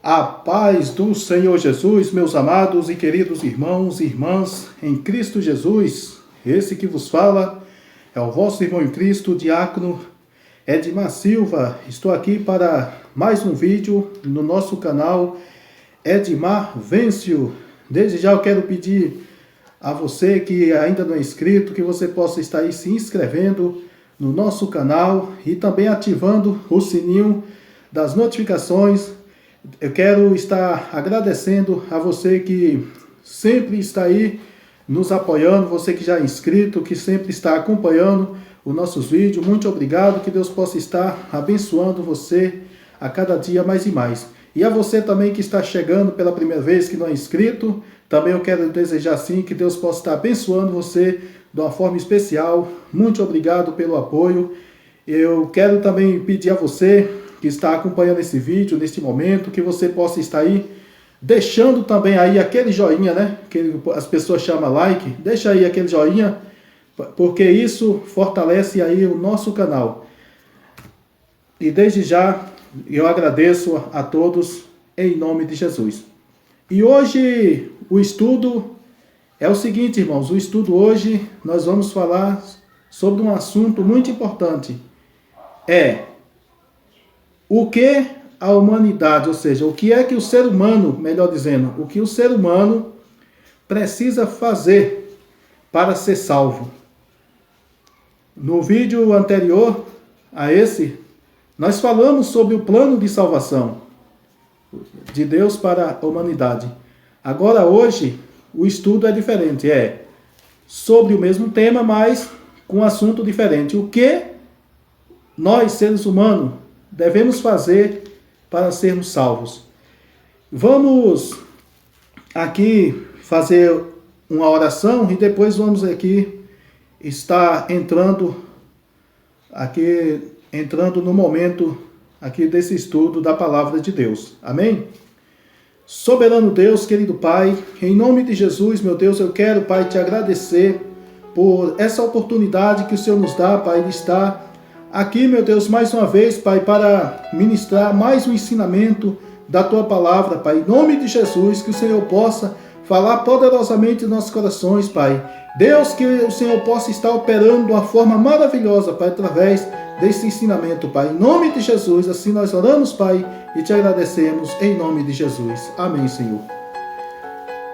A paz do Senhor Jesus, meus amados e queridos irmãos e irmãs em Cristo Jesus. Esse que vos fala é o vosso irmão em Cristo, diácono Edmar Silva. Estou aqui para mais um vídeo no nosso canal Edmar Vencio. Desde já eu quero pedir a você que ainda não é inscrito, que você possa estar aí se inscrevendo no nosso canal e também ativando o sininho das notificações. Eu quero estar agradecendo a você que sempre está aí nos apoiando, você que já é inscrito, que sempre está acompanhando os nossos vídeos. Muito obrigado, que Deus possa estar abençoando você a cada dia mais e mais. E a você também que está chegando pela primeira vez, que não é inscrito, também eu quero desejar sim que Deus possa estar abençoando você de uma forma especial. Muito obrigado pelo apoio. Eu quero também pedir a você que está acompanhando esse vídeo neste momento, que você possa estar aí deixando também aí aquele joinha, né? Que as pessoas chamam like. Deixa aí aquele joinha, porque isso fortalece aí o nosso canal. E desde já eu agradeço a todos em nome de Jesus. E hoje o estudo é o seguinte, irmãos. O estudo hoje nós vamos falar sobre um assunto muito importante. O que a humanidade, ou seja, o que é que o ser humano, melhor dizendo, o que o ser humano precisa fazer para ser salvo. No vídeo anterior a esse, nós falamos sobre o plano de salvação de Deus para a humanidade. Agora, hoje, o estudo é diferente, é sobre o mesmo tema, mas com um assunto diferente. O que nós, seres humanos, devemos fazer para sermos salvos? Vamos aqui fazer uma oração e depois vamos aqui estar entrando no momento aqui desse estudo da palavra de Deus. Amém? Soberano Deus, querido Pai, em nome de Jesus, meu Deus, eu quero, Pai, te agradecer por essa oportunidade que o Senhor nos dá, Pai, de estar aqui, meu Deus, mais uma vez, Pai, para ministrar mais um ensinamento da Tua palavra, Pai. Em nome de Jesus, que o Senhor possa falar poderosamente em nossos corações, Pai. Deus, que o Senhor possa estar operando de uma forma maravilhosa, Pai, através desse ensinamento, Pai. Em nome de Jesus, assim nós oramos, Pai, e te agradecemos em nome de Jesus. Amém, Senhor.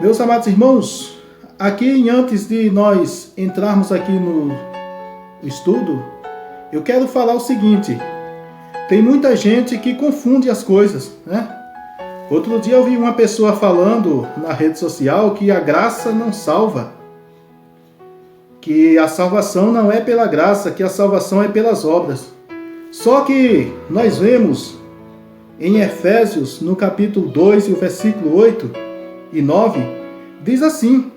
Meus amados irmãos, aqui, antes de nós entrarmos aqui no estudo, eu quero falar o seguinte: tem muita gente que confunde as coisas, né? Outro dia eu vi uma pessoa falando na rede social que a graça não salva, que a salvação não é pela graça, que a salvação é pelas obras. Só que nós vemos em Efésios, no capítulo 2, e o versículo 8 e 9, diz assim: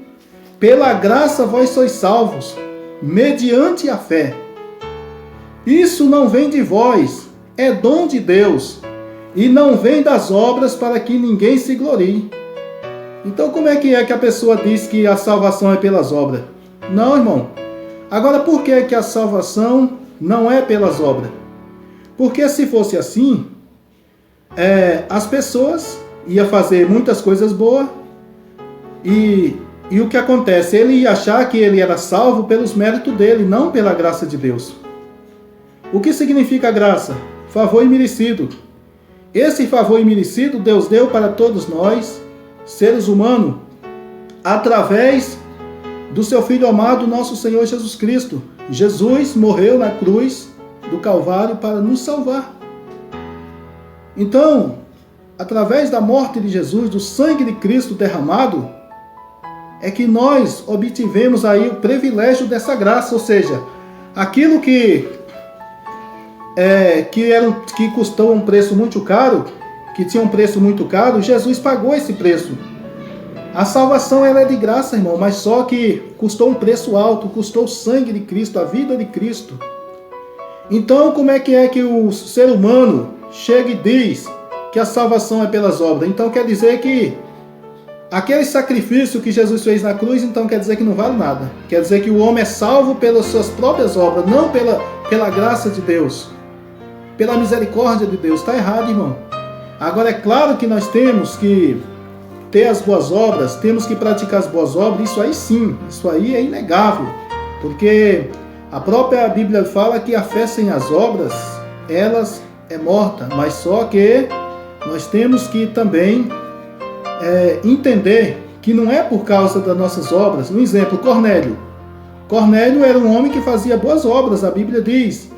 pela graça vós sois salvos, mediante a fé. Isso não vem de vós, é dom de Deus, e não vem das obras para que ninguém se glorie. Então como é que a pessoa diz que a salvação é pelas obras? Não, irmão. Agora, por que a salvação não é pelas obras? Porque se fosse assim, as pessoas iam fazer muitas coisas boas e o que acontece? Ele ia achar que ele era salvo pelos méritos dele, não pela graça de Deus. O que significa graça? Favor imerecido. Esse favor imerecido Deus deu para todos nós, seres humanos, através do seu Filho amado, nosso Senhor Jesus Cristo. Jesus morreu na cruz do Calvário para nos salvar. Então, através da morte de Jesus, do sangue de Cristo derramado, é que nós obtivemos aí o privilégio dessa graça, ou seja, aquilo que custou um preço muito caro, que tinha um preço muito caro, Jesus pagou esse preço. A salvação ela é de graça, irmão, mas só que custou um preço alto, custou o sangue de Cristo, a vida de Cristo. Então, como é que o ser humano chega e diz que a salvação é pelas obras? Então quer dizer que aquele sacrifício que Jesus fez na cruz, então quer dizer que não vale nada. Quer dizer que o homem é salvo pelas suas próprias obras, não pela graça de Deus, pela misericórdia de Deus. Está errado, irmão. Agora, é claro que nós temos que ter as boas obras, temos que praticar as boas obras, isso aí sim, isso aí é inegável, porque a própria Bíblia fala que a fé sem as obras, elas é morta, mas só que nós temos que também entender que não é por causa das nossas obras. Um exemplo, Cornélio. Cornélio era um homem que fazia boas obras, a Bíblia diz,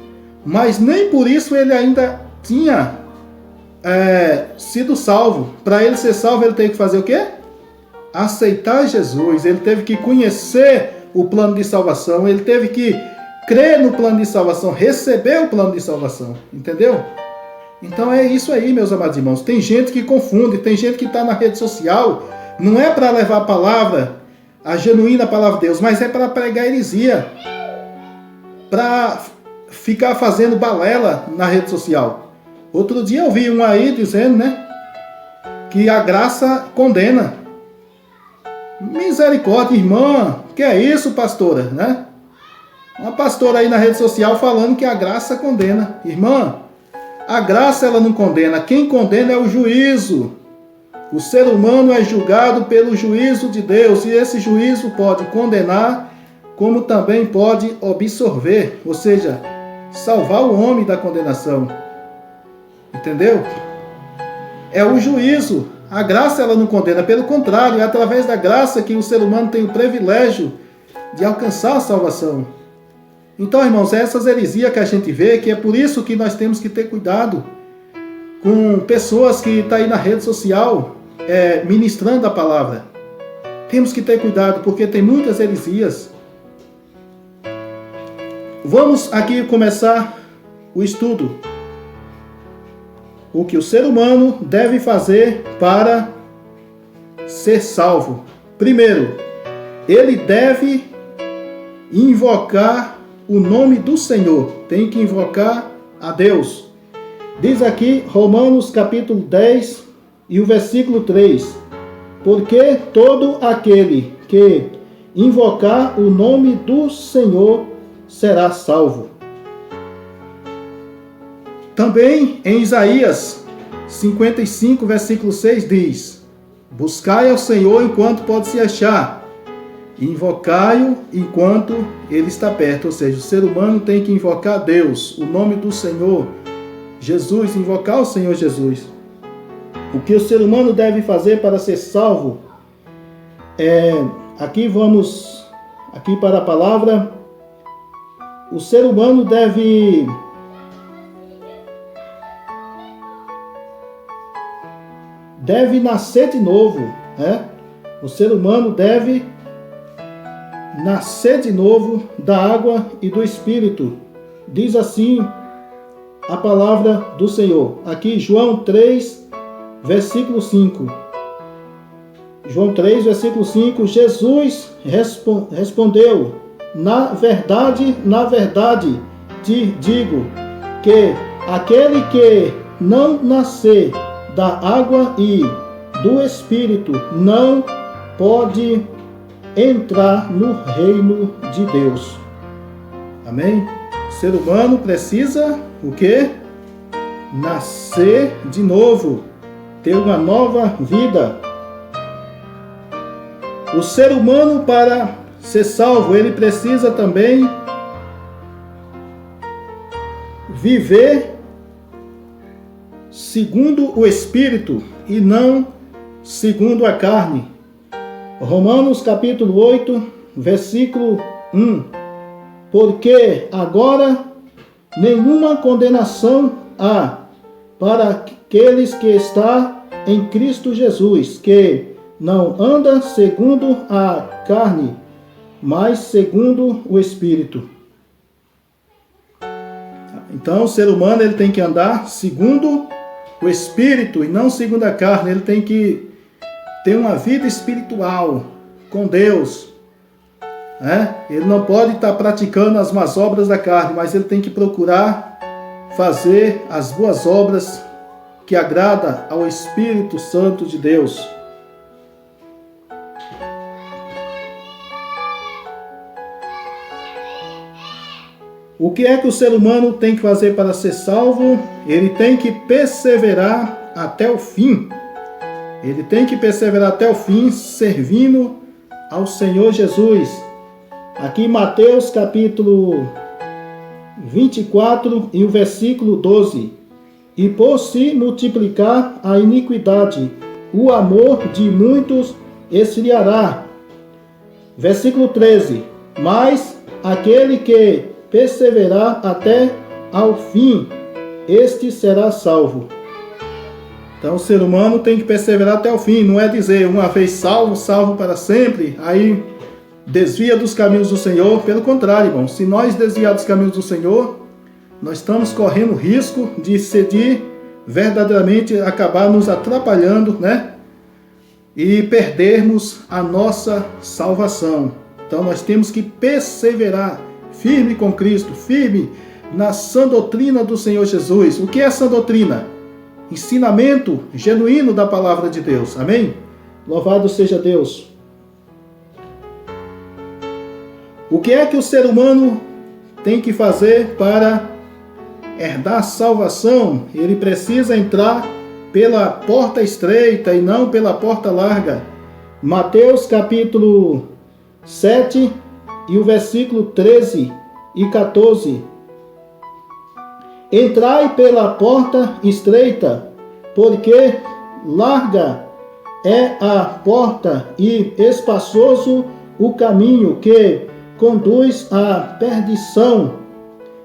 mas nem por isso ele ainda tinha sido salvo. Para ele ser salvo, ele teve que fazer o quê? Aceitar Jesus. Ele teve que conhecer o plano de salvação, ele teve que crer no plano de salvação, receber o plano de salvação, entendeu? Então é isso aí, meus amados irmãos. Tem gente que confunde, tem gente que está na rede social, não é para levar a palavra, a genuína palavra de Deus, mas é para pregar heresia, para ficar fazendo balela na rede social. Outro dia eu vi um aí dizendo, né, que a graça condena. Misericórdia, irmã, que é isso, pastora, né? Uma pastora aí na rede social falando que a graça condena. Irmã, a graça ela não condena, quem condena é o juízo. O ser humano é julgado pelo juízo de Deus, e esse juízo pode condenar, como também pode absorver, ou seja, salvar o homem da condenação. Entendeu? É o juízo. A graça ela não condena, pelo contrário, é através da graça que o ser humano tem o privilégio de alcançar a salvação. Então, irmãos, é essas heresias que a gente vê, que é por isso que nós temos que ter cuidado com pessoas que estão aí na rede social ministrando a palavra. Temos que ter cuidado, porque tem muitas heresias. Vamos aqui começar o estudo. O que o ser humano deve fazer para ser salvo. Primeiro, ele deve invocar o nome do Senhor. Tem que invocar a Deus. Diz aqui Romanos capítulo 10 e o versículo 3. Porque todo aquele que invocar o nome do Senhor será salvo. Também em Isaías 55, versículo 6 diz: buscai ao Senhor enquanto pode se achar, invocai-o enquanto ele está perto. Ou seja, o ser humano tem que invocar a Deus, o nome do Senhor Jesus, invocar o Senhor Jesus. O que o ser humano deve fazer para ser salvo? Aqui vamos para a palavra. O ser humano deve nascer de novo, né? O ser humano deve nascer de novo da água e do Espírito. Diz assim a palavra do Senhor. Aqui João 3, versículo 5. João 3, versículo 5. Jesus respondeu: na verdade, te digo que aquele que não nascer da água e do Espírito não pode entrar no reino de Deus. Amém? O ser humano precisa o quê? Nascer de novo, ter uma nova vida. O ser humano, para ser salvo, ele precisa também viver segundo o Espírito e não segundo a carne. Romanos capítulo 8, versículo 1. Porque agora nenhuma condenação há para aqueles que estão em Cristo Jesus, que não anda segundo a carne, mas segundo o Espírito. Então o ser humano ele tem que andar segundo o Espírito e não segundo a carne. Ele tem que ter uma vida espiritual com Deus. Ele não pode estar praticando as más obras da carne, mas ele tem que procurar fazer as boas obras que agrada ao Espírito Santo de Deus. O que é que o ser humano tem que fazer para ser salvo? Ele tem que perseverar até o fim. Ele tem que perseverar até o fim, servindo ao Senhor Jesus. Aqui em Mateus capítulo 24 e o versículo 12. E por se multiplicar a iniquidade, o amor de muitos esfriará. Versículo 13. Mas aquele que perseverar até ao fim, este será salvo. Então o ser humano tem que perseverar até o fim. Não é dizer uma vez salvo, salvo para sempre, aí desvia dos caminhos do Senhor. Pelo contrário, irmão, se nós desviar dos caminhos do Senhor, nós estamos correndo risco de verdadeiramente acabar nos atrapalhando, né? E perdermos a nossa salvação. Então nós temos que perseverar firme com Cristo, firme na sã doutrina do Senhor Jesus. O que é sã doutrina? Ensinamento genuíno da palavra de Deus. Amém? Louvado seja Deus. O que é que o ser humano tem que fazer para herdar salvação? Ele precisa entrar pela porta estreita e não pela porta larga. Mateus capítulo 7 e o versículo 13 e 14. Entrai pela porta estreita, porque larga é a porta e espaçoso o caminho que conduz à perdição,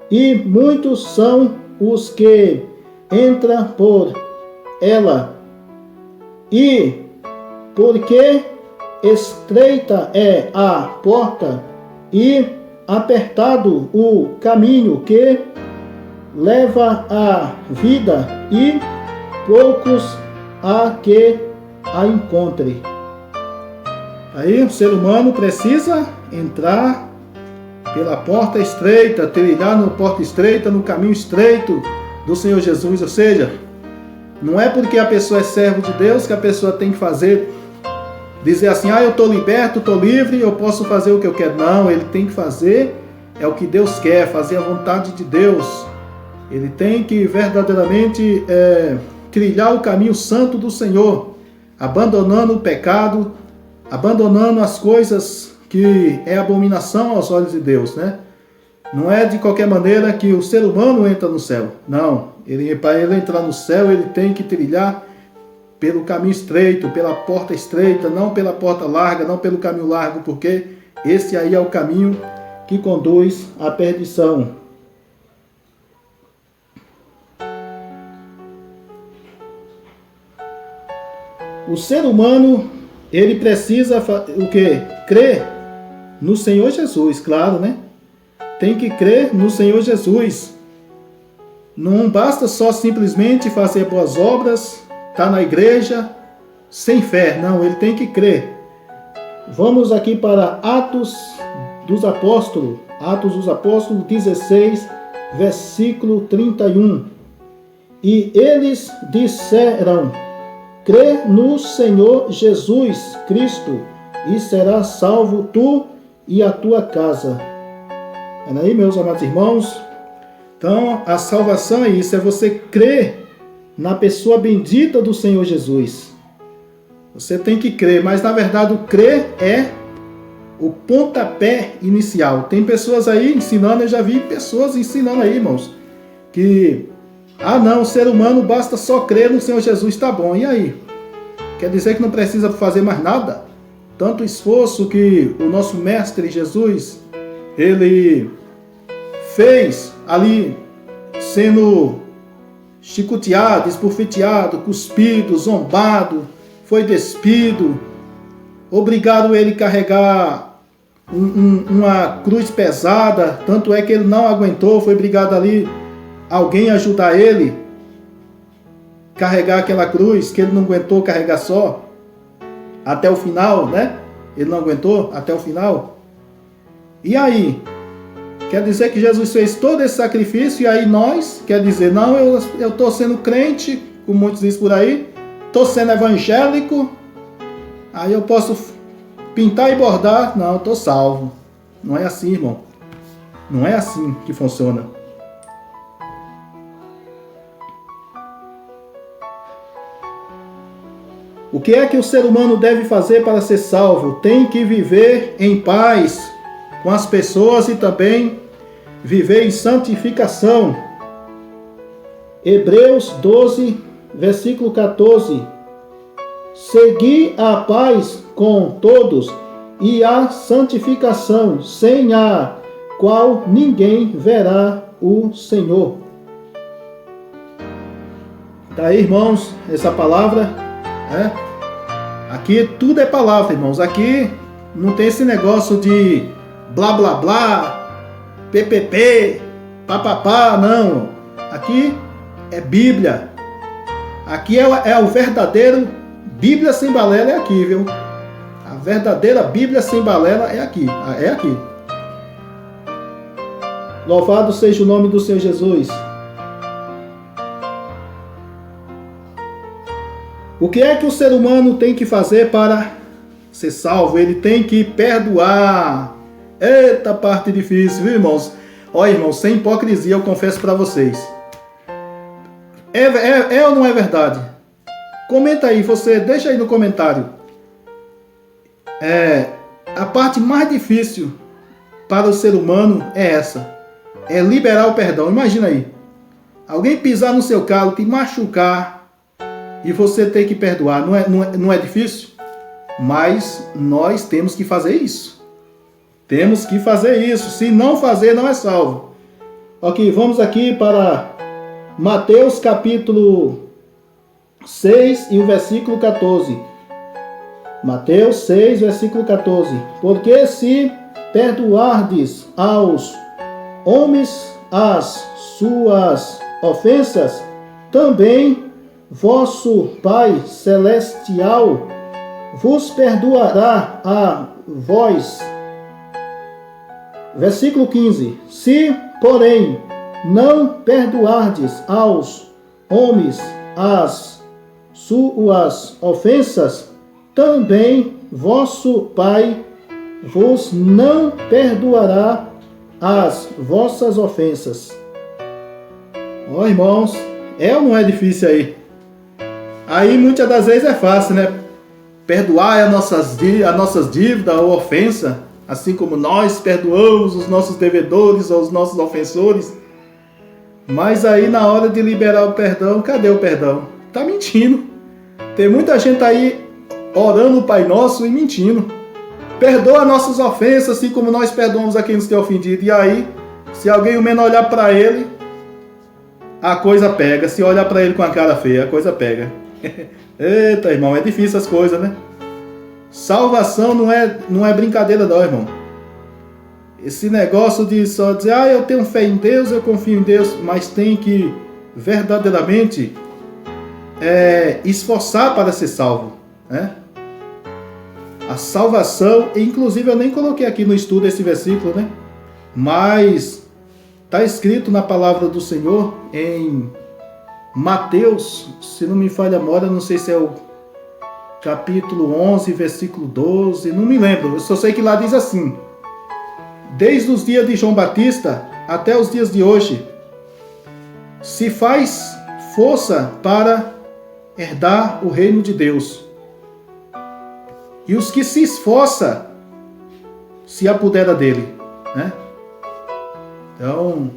e muitos são os que entram por ela. E porque estreita é a porta e apertado o caminho que leva à vida, e poucos há que a encontre. Aí o ser humano precisa entrar pela porta estreita, trilhar na porta estreita, no caminho estreito do Senhor Jesus. Ou seja, não é porque a pessoa é servo de Deus que a pessoa tem que dizer assim, eu estou liberto, estou livre, eu posso fazer o que eu quero. Não, ele tem que fazer o que Deus quer, fazer a vontade de Deus. Ele tem que verdadeiramente trilhar o caminho santo do Senhor, abandonando o pecado, abandonando as coisas que é abominação aos olhos de Deus, né? Não é de qualquer maneira que o ser humano entra no céu. Não, para ele entrar no céu, ele tem que trilhar pelo caminho estreito, pela porta estreita, não pela porta larga, não pelo caminho largo, porque esse aí é o caminho que conduz à perdição. O ser humano, ele precisa o quê? Crer no Senhor Jesus, claro, né? Tem que crer no Senhor Jesus. Não basta só simplesmente fazer boas obras, estar na igreja sem fé. Não, ele tem que crer. Vamos aqui para Atos dos Apóstolos. Atos dos Apóstolos 16, versículo 31. E eles disseram: crê no Senhor Jesus Cristo e serás salvo tu e a tua casa. É aí, meus amados irmãos? Então, a salvação é isso, é você crer na pessoa bendita do Senhor Jesus. Você tem que crer, mas na verdade o crer é o pontapé inicial. Tem pessoas aí ensinando, eu já vi pessoas ensinando aí, irmãos, que não, o ser humano basta só crer no Senhor Jesus, tá bom. E aí? Quer dizer que não precisa fazer mais nada? Tanto esforço que o nosso mestre Jesus, ele fez ali, sendo chicoteado, esbofeteado, cuspido, zombado, foi despido, obrigaram ele a carregar uma cruz pesada, tanto é que ele não aguentou, foi obrigado ali alguém ajudar ele a carregar aquela cruz, que ele não aguentou carregar só, até o final, né? Ele não aguentou até o final. E aí? Quer dizer que Jesus fez todo esse sacrifício e aí nós, quer dizer, não, eu estou sendo crente, como muitos dizem por aí, estou sendo evangélico, aí eu posso pintar e bordar, não, estou salvo. Não é assim, irmão. Não é assim que funciona. O que é que o ser humano deve fazer para ser salvo? Tem que viver em paz com as pessoas e também viver em santificação. Hebreus 12, versículo 14. Segui a paz com todos e a santificação, sem a qual ninguém verá o Senhor. Daí, irmãos, essa palavra, aqui tudo é palavra, irmãos. Aqui não tem esse negócio de blá blá blá, ppp, papapá, não. Aqui é Bíblia. Aqui é o verdadeiro Bíblia sem balela, é aqui, viu? A verdadeira Bíblia sem balela é aqui. É aqui. Louvado seja o nome do Senhor Jesus. O que é que o ser humano tem que fazer para ser salvo? Ele tem que perdoar. Eita, parte difícil, viu, irmãos? Olha, irmãos, sem hipocrisia, eu confesso para vocês. É ou não é verdade? Comenta aí, você deixa aí no comentário. A parte mais difícil para o ser humano é essa. É liberar o perdão. Imagina aí. Alguém pisar no seu calo, te machucar e você ter que perdoar. Não é difícil? Mas nós temos que fazer isso. Temos que fazer isso. Se não fazer, não é salvo. Ok, vamos aqui para Mateus capítulo 6 e o versículo 14. Mateus 6, versículo 14. Porque se perdoardes aos homens as suas ofensas, também vosso Pai Celestial vos perdoará a vós. Versículo 15. Se, porém, não perdoardes aos homens as suas ofensas, também vosso Pai vos não perdoará as vossas ofensas. Ó, irmãos, é ou não é difícil aí? Aí muitas das vezes é fácil, né? Perdoar as nossas dívidas ou ofensa, assim como nós perdoamos os nossos devedores ou os nossos ofensores. Mas aí na hora de liberar o perdão, cadê o perdão? Tá mentindo. Tem muita gente aí orando o Pai Nosso e mentindo. Perdoa nossas ofensas, assim como nós perdoamos a quem nos tem ofendido. E aí, se alguém o menos olhar para ele, a coisa pega. Se olhar para ele com a cara feia, a coisa pega. Eita, irmão, é difícil as coisas, né? Salvação não é brincadeira não, irmão. Esse negócio de só dizer, eu tenho fé em Deus, eu confio em Deus, mas tem que verdadeiramente esforçar para ser salvo, né? A salvação, inclusive eu nem coloquei aqui no estudo esse versículo, né? Mas está escrito na palavra do Senhor em Mateus, se não me falha a memória, não sei se é o capítulo 11, versículo 12, não me lembro, eu só sei que lá diz assim: desde os dias de João Batista até os dias de hoje, se faz força para herdar o reino de Deus. E os que se esforçam se apodera dele, né? Então,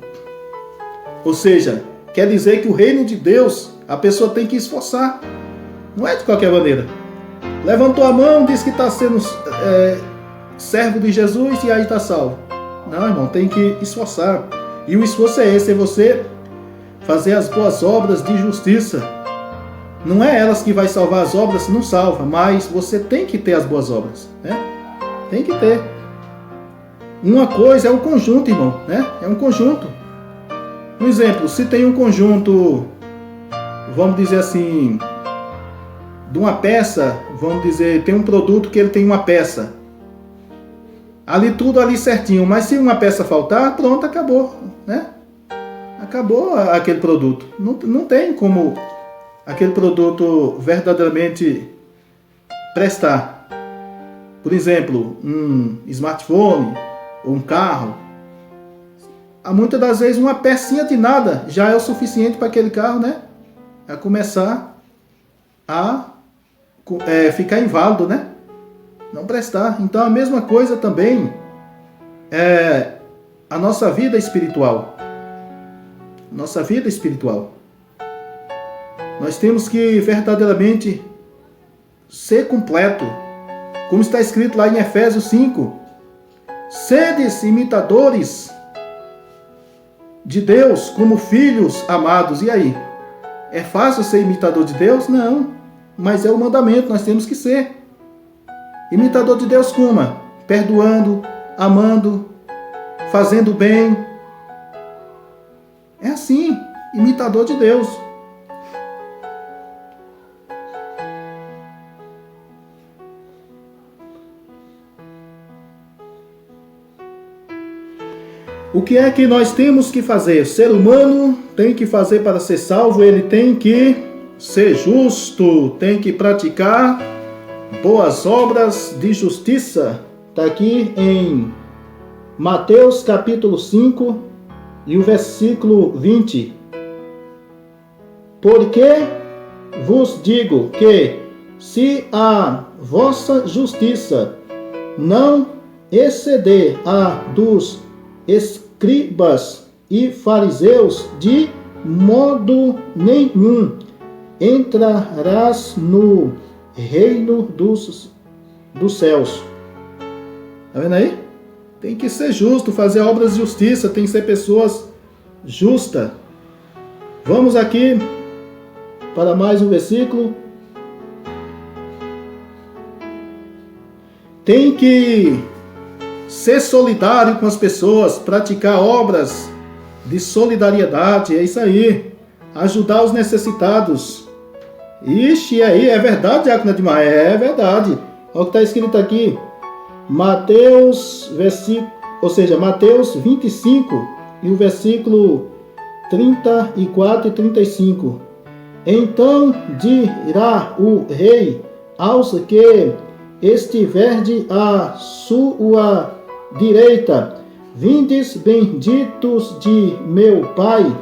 ou seja, quer dizer que o reino de Deus, a pessoa tem que esforçar. Não é de qualquer maneira. Levantou a mão, disse que está sendo servo de Jesus e aí está salvo. Não, irmão, tem que esforçar. E o esforço é esse, é você fazer as boas obras de justiça. Não é elas que vai salvar as obras, não salva, mas você tem que ter as boas obras, né? Tem que ter. Uma coisa é o conjunto, irmão, né? É um conjunto. Um exemplo, se tem um conjunto, vamos dizer assim, de uma peça, vamos dizer, tem um produto que ele tem uma peça. Ali tudo ali certinho, mas se uma peça faltar, pronto, acabou, né? Acabou aquele produto. Não tem como aquele produto verdadeiramente prestar. Por exemplo, um smartphone ou um carro. Muitas das vezes uma pecinha de nada já é o suficiente para aquele carro, né? A começar a ficar inválido, né? Não prestar. Então a mesma coisa também é a nossa vida espiritual. Nossa vida espiritual. Nós temos que verdadeiramente ser completo. Como está escrito lá em Efésios 5. Sedes imitadores de Deus como filhos amados. E aí? É fácil ser imitador de Deus? Não. Mas é o mandamento, nós temos que ser. Imitador de Deus como? Perdoando, amando, fazendo bem. É assim, imitador de Deus. O que é que nós temos que fazer? O ser humano tem que fazer para ser salvo, ele tem que ser justo, tem que praticar boas obras de justiça. Está aqui em Mateus capítulo 5 e o versículo 20. Porque vos digo que se a vossa justiça não exceder a dos escribas e fariseus, de modo nenhum entrarás no reino dos céus. Está vendo aí? Tem que ser justo, fazer obras de justiça, tem que ser pessoas justas. Vamos aqui para mais um versículo. Tem que ser solidário com as pessoas, praticar obras de solidariedade, é isso aí. Ajudar os necessitados. Ixi, aí, é verdade, Diácono Edmar? É verdade. Olha o que está escrito aqui. Mateus 25 e o versículo 34 e 35. Então dirá o rei aos que estiverdes à sua direita: vindes benditos de meu Pai,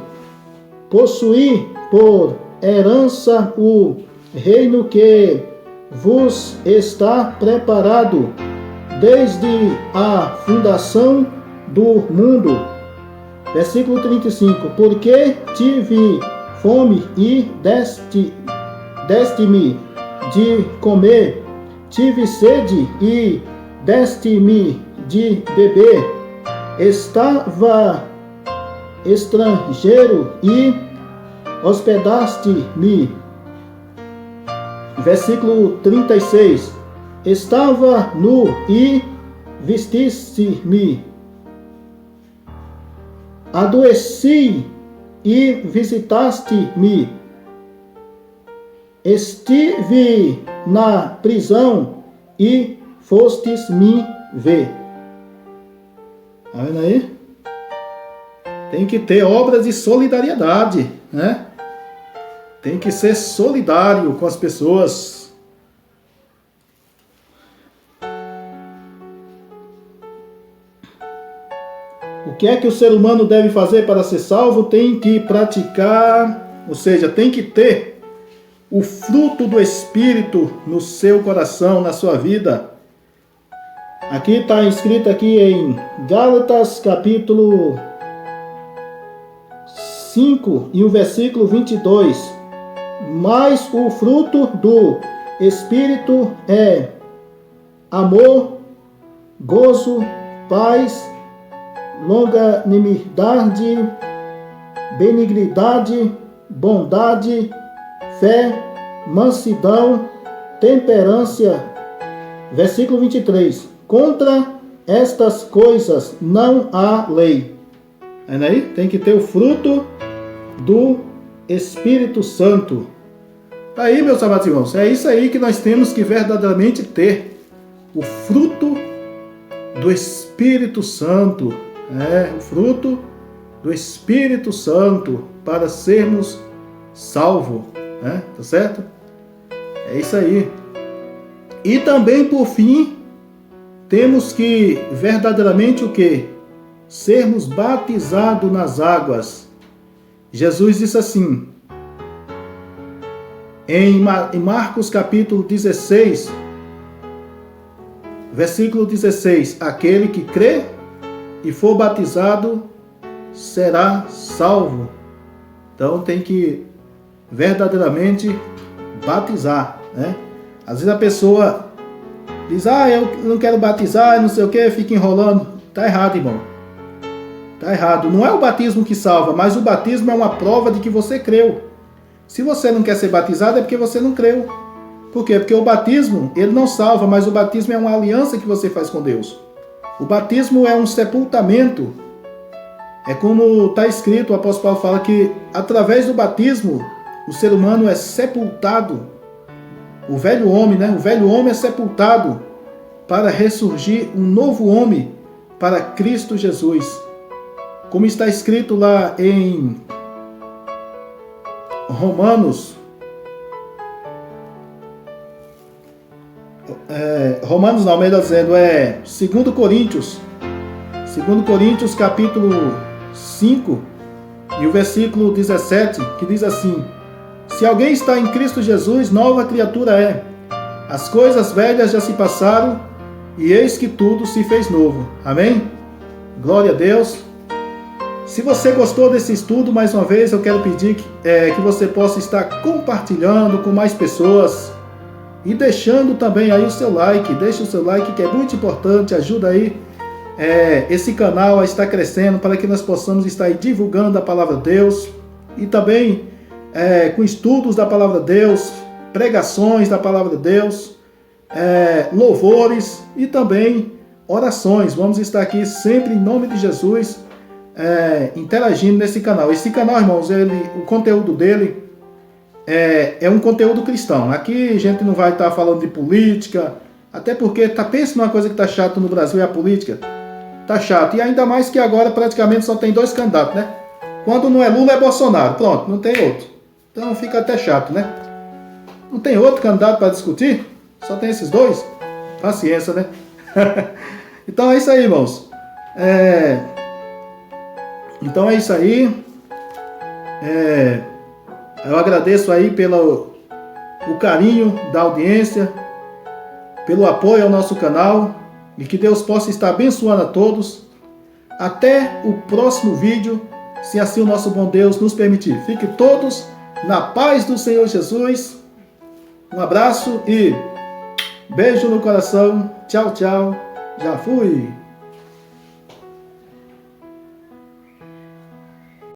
possuí por herança o reino que vos está preparado desde a fundação do mundo. Versículo 35. Porque tive fome e deste-me de comer, tive sede e deste-me de beber, estava estrangeiro e hospedaste-me. Versículo 36. Estava nu e vestiste-me. Adoeci e visitaste-me. Estive na prisão e fostes me ver. Tá vendo aí? Tem que ter obras de solidariedade, né? Tem que ser solidário com as pessoas. O que é que o ser humano deve fazer para ser salvo? Tem que praticar, ou seja, tem que ter o fruto do Espírito no seu coração, na sua vida. Aqui está escrito aqui em Gálatas capítulo 5 e o versículo 22. Mas o fruto do Espírito é amor, gozo, paz, longanimidade, benignidade, bondade, fé, mansidão, temperança. Versículo 23. Contra estas coisas não há lei. Aí tem que ter o fruto do Espírito Santo. Aí, meus amados irmãos, é isso aí que nós temos que verdadeiramente ter. O fruto do Espírito Santo. O fruto do Espírito Santo para sermos salvos. Tá certo? É isso aí. E também, por fim, temos que verdadeiramente o quê? Sermos batizados nas águas. Jesus disse assim: Em Marcos capítulo 16, versículo 16, aquele que crê e for batizado será salvo. Então tem que verdadeiramente batizar, né? Às vezes a pessoa diz, eu não quero batizar, não sei o que, fica enrolando. Tá errado, irmão. Tá errado. Não é o batismo que salva, mas o batismo é uma prova de que você creu. Se você não quer ser batizado é porque você não creu. Por quê? Porque o batismo, ele não salva, mas o batismo é uma aliança que você faz com Deus. O batismo é um sepultamento. É como está escrito, o apóstolo Paulo fala que através do batismo, o ser humano é sepultado. O velho homem, né? O velho homem é sepultado para ressurgir um novo homem para Cristo Jesus. Como está escrito lá em Romanos não, melhor dizendo, 2 Coríntios capítulo 5 e o versículo 17, que diz assim: se alguém está em Cristo Jesus, nova criatura é. As coisas velhas já se passaram e eis que tudo se fez novo. Amém? Glória a Deus. Se você gostou desse estudo, mais uma vez eu quero pedir que você possa estar compartilhando com mais pessoas e deixando também aí o seu like. Deixa o seu like, que é muito importante, ajuda aí esse canal a estar crescendo para que nós possamos estar aí divulgando a palavra de Deus e também com estudos da palavra de Deus, pregações da palavra de Deus, louvores e também orações. Vamos estar aqui sempre em nome de Jesus interagindo nesse canal. Esse canal, irmãos, o conteúdo dele é um conteúdo cristão. Aqui a gente não vai estar falando de política, até porque pensa numa coisa que está chato no Brasil, é a política. Tá chato. E ainda mais que agora praticamente só tem 2 candidatos, né? Quando não é Lula, é Bolsonaro. Pronto, não tem outro. Então fica até chato, né? Não tem outro candidato para discutir? Só tem esses 2? Paciência, né? Então é isso aí, irmãos. Então é isso aí. Eu agradeço aí pelo o carinho da audiência, pelo apoio ao nosso canal e que Deus possa estar abençoando a todos. Até o próximo vídeo, se assim o nosso bom Deus nos permitir. Fiquem todos na paz do Senhor Jesus. Um abraço e beijo no coração. Tchau, tchau. Já fui.